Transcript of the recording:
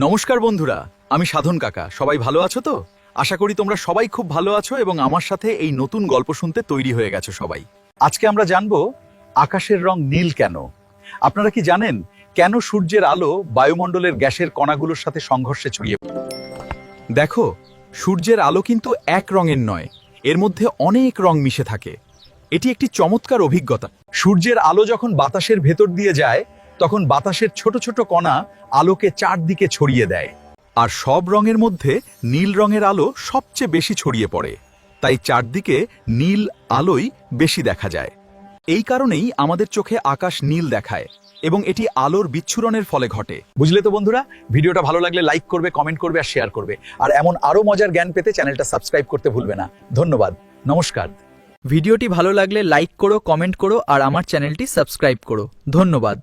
নমস্কার বন্ধুরা, আমি সাধন কাকা। সবাই ভালো আছো তো? আশা করি তোমরা সবাই খুব ভালো আছো এবং আমার সাথে এই নতুন গল্প শুনতে তৈরি হয়ে গেছো সবাই। আজকে আমরা জানবো আকাশের রং নীল কেন। আপনারা কি জানেন কেন সূর্যের আলো বায়ুমণ্ডলের গ্যাসের কণাগুলোর সাথে সংঘর্ষে ছড়িয়ে? দেখো, সূর্যের আলো কিন্তু এক রঙের নয়, এর মধ্যে অনেক রং মিশে থাকে। এটি একটি চমৎকার অভিজ্ঞতা। সূর্যের আলো যখন বাতাসের ভেতর দিয়ে যায়, তখন বাতাসের ছোট ছোট কণা আলোকে চারদিকে ছড়িয়ে দেয়। আর সব রঙের মধ্যে নীল রঙের আলো সবচেয়ে বেশি ছড়িয়ে পড়ে, তাই চারদিকে নীল আলোই বেশি দেখা যায়। এই কারণেই আমাদের চোখে আকাশ নীল দেখায় এবং এটি আলোর বিচ্ছুরণের ফলে ঘটে। বুঝলে তো বন্ধুরা? ভিডিওটা ভালো লাগলে লাইক করবে, কমেন্ট করবে আর শেয়ার করবে। আর এমন আরো মজার জ্ঞান পেতে চ্যানেলটা সাবস্ক্রাইব করতে ভুলবে না। ধন্যবাদ, নমস্কার। ভিডিওটি ভালো লাগলে লাইক করো, কমেন্ট করো আর আমার চ্যানেলটি সাবস্ক্রাইব করো। ধন্যবাদ।